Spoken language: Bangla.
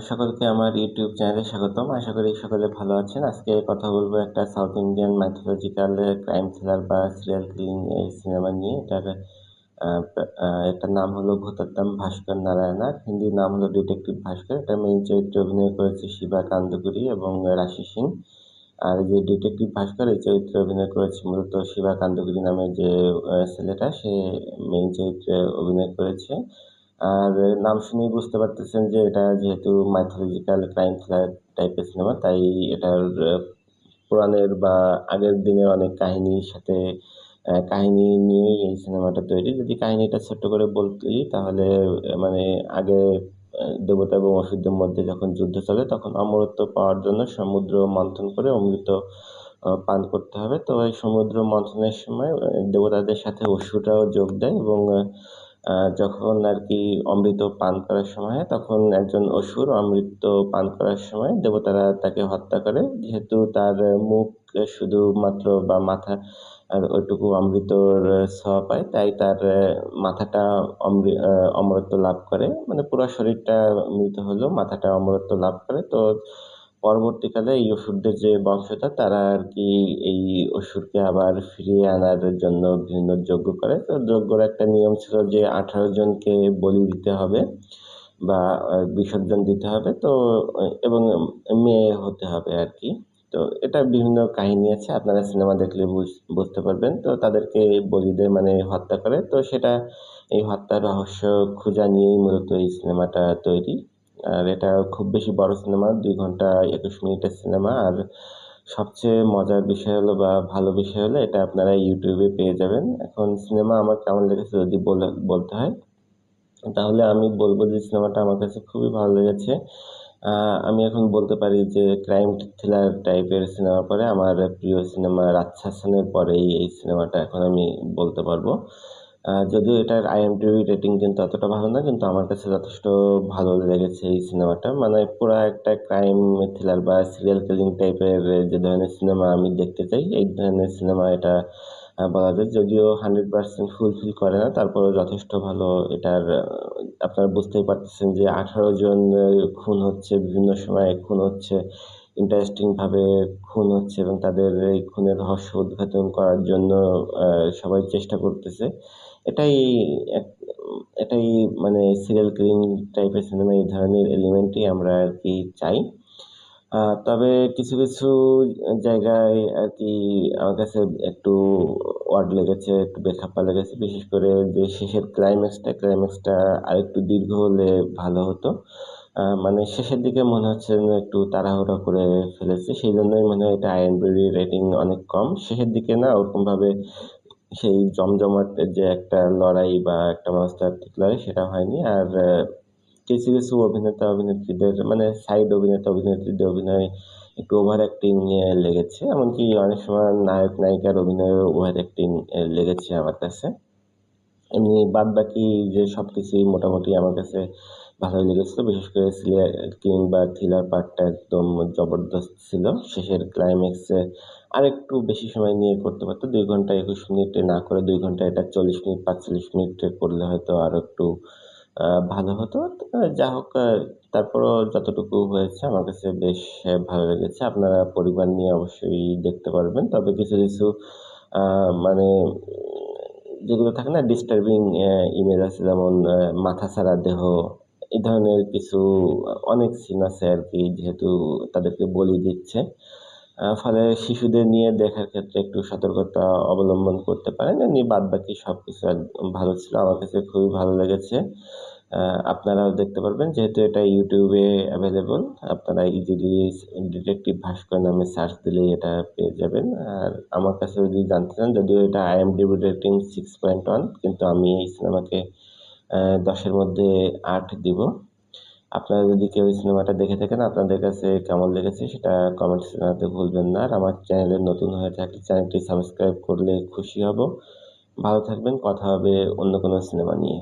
সকলকে আমার ইউটিউব চ্যানেলে স্বাগতম। আশা করি সকলে ভালো আছেন। আজকে কথা বলবো একটা south Indian mythological crime thriller বা সিরিয়াল কিলিং এই সিনেমা নিয়ে। এটার নাম হলো ভূতাত্তাম ভাস্কর নারায়ণার, হিন্দি নাম হলো ডিটেকটিভ ভাস্কর। এটা মেইন চরিত্রে অভিনয় করেছে শিবা কান্দগুরি এবং রাশি সিং। আর যে ডিটেকটিভ ভাস্কর এই চরিত্রে অভিনয় করেছে মূলত শিবা কান্দগুরি নামে যে ছেলেটা, সে মেইন চরিত্রে অভিনয় করেছে। আর নাম শুনেই বুঝতে পারতেছেন যে এটা যেহেতু মাইথোলজিক্যাল ক্রাইম থ্রিলার টাইপের সিনেমা, তাই এটার পুরাণের বা আগের দিনের অনেক কাহিনীর সাথে কাহিনী নিয়েই এই সিনেমাটা তৈরি। যদি কাহিনীটা ছোট্ট করে বলি তাহলে মানে আগে দেবতা এবং অসুরদের মধ্যে যখন যুদ্ধ চলে তখন অমরত্ব পাওয়ার জন্য সমুদ্র মন্থন করে অমৃত পান করতে হবে। তো এই সমুদ্র মন্থনের সময় দেবতাদের সাথে অসুররাও যোগ দেয় এবং যখন আর কি অমৃত পান করার সময় হয়, তখন একজন অসুর অমৃত পান করার সময় দেবতারা তাকে হত্যা করে। যেহেতু তার মুখ শুধুমাত্র বা মাথা আর ওইটুকু অমৃতর ছোঁয়া পায়, তাই তার মাথাটা অমরত্ব লাভ করে। মানে পুরো শরীরটা মৃত হলেও মাথাটা অমরত্ব লাভ করে। তো পরবর্তীকালে এই অসুরদের যে বংশধর তারা আর কি এই অসুরকে আবার ফিরিয়ে আনার জন্য বিভিন্ন যজ্ঞ করে। তো যজ্ঞের একটা নিয়ম ছিল যে 18 জনকে বলি দিতে হবে বা বিসর্জন দিতে হবে। তো এবং মেয়ে হতে হবে আর কি। তো এটা বিভিন্ন কাহিনী আছে, আপনারা সিনেমা দেখলে বুঝতে পারবেন। তো তাদেরকে বলি দেয় মানে হত্যা করে। তো সেটা এই হত্যার রহস্য খোঁজা নিয়েই মূলত এই সিনেমাটা তৈরি। আর এটা খুব বেশি বড় সিনেমা, 2 ঘন্টা 21 মিনিটের সিনেমা। আর সবচেয়ে মজার বিষয় হলো বা ভালো বিষয় হলো এটা আপনারা ইউটিউবে পেয়ে যাবেন। এখন সিনেমা আমার কেমন লেগেছে যদি বলতে হয়, তাহলে আমি বলবো যে সিনেমাটা আমার কাছে খুবই ভালো লেগেছে। আমি এখন বলতে পারি যে ক্রাইম থ্রিলার টাইপের সিনেমা পরে আমার প্রিয় সিনেমা রাজশাসনের পরেই এই সিনেমাটা এখন আমি বলতে পারবো। যদিও এটার আইএমডিবি রেটিং কিন্তু অতটা ভালো না, কিন্তু আমার কাছে যথেষ্ট ভালো লেগেছে এই সিনেমাটা। মানে পুরা একটা ক্রাইম থ্রিলার বা সিরিয়াল কিলিং টাইপের যে ধরনের সিনেমা আমি দেখতে চাই, এই ধরনের সিনেমা এটা বলা যায়। যদিও 100% ফুলফিল করে না, তারপরেও যথেষ্ট ভালো। এটার আপনারা বুঝতেই পারতেছেন যে 18 জন খুন হচ্ছে, বিভিন্ন সময়ে খুন হচ্ছে, ইন্টারেস্টিং ভাবে খুন হচ্ছে এবং তাদের এই খুনের রহস্য উদ্ঘাটন করার জন্য সবাই চেষ্টা করতেছে। এটাই এক এটাই মানে সিরিয়াল কিলিং টাইপের সিনেমা, এই ধরনের এলিমেন্টই আমরা আর কি চাই। তবে কিছু কিছু জায়গায় আর কি আমার কাছে একটু অড লেগেছে, একটু বেখাপ্পা লেগেছে। বিশেষ করে যে শেষের ক্লাইম্যাক্সটা আরেকটু দীর্ঘ হলে ভালো হতো। মানে শেষের দিকে মনে হচ্ছে যেন একটু তাড়াহুড়ো করে ফেলেছে, সেই জন্যই মনে হয় এটা আইএমডিবি রেটিং অনেক কম। শেষের দিকে না ওরকমভাবে সেই জমজমাটের যে একটা লড়াই বা একটা মনস্তাত্ত্বিক লড়াই সেটা হয়নি। আর কিছু কিছু অভিনেতা অভিনেত্রীদের মানে সাইড অভিনেতা অভিনেত্রীদের অভিনয় একটু ওভার অ্যাক্টিং লেগেছে। এমনকি অনেক সময় নায়ক নায়িকার অভিনয়ে ওভার অ্যাক্টিং লেগেছে আমার কাছে। এমনি বাদ বাকি যে সবকিছুই মোটামুটি আমার কাছে ভালোই লেগেছিল। বিশেষ করে সিরিয়াল কিলিং বা থ্রিলার পার্টটা একদম জবরদস্ত ছিল। শেষের ক্লাইম্যাক্সে আরেকটু বেশি সময় নিয়ে করতে পারতো। 2 ঘন্টা 21 মিনিটে না করে 2 ঘন্টা এটা 40 মিনিট 45 মিনিটে করলে হয়তো আরো একটু ভালো হতো। যা হোক, তারপরও যতটুকু হয়েছে আমার কাছে বেশ ভালো লেগেছে। আপনারা পরিবার নিয়ে অবশ্যই দেখতে পারবেন। তবে কিছু কিছু মানে যেগুলো থাকে না ডিস্টার্বিং ইমেজ আছে, যেমন মাথা ছাড়া দেহ, এই ধরনের কিছু অনেক সিন আছে আর কি, যেহেতু তাদেরকে বলি দিচ্ছে। ফলে শিশুদের নিয়ে দেখার ক্ষেত্রে একটু সতর্কতা অবলম্বন করতে পারেন। এমনি বাদবাকি সবকিছু একদম ভালো ছিল। আমার কাছে খুবই ভালো লেগেছে। আপনারাও দেখতে পারবেন যেহেতু এটা ইউটিউবে অ্যাভেলেবল। আপনারা ইজিলি ডিটেকটিভ ভাস্কর নামে সার্চ দিলেই এটা পেয়ে যাবেন। আর আমার কাছে যদি জানতে চান, যদিও এটা আইএমডিবি রেটিং 6.1, কিন্তু আমি এই সিনেমাকে 10-এর মধ্যে 8 দিব। আপনারা যদি কেউ এই সিনেমাটা দেখে থাকেন, আপনাদের কাছে কেমন লেগেছে সেটা কমেন্টস জানাতে ভুলবেন না। আর আমার চ্যানেলে নতুন হয়ে থাকলে চ্যানেলটি সাবস্ক্রাইব করলে খুশি হব। ভালো থাকবেন, কথা হবে অন্য কোনো সিনেমা নিয়ে।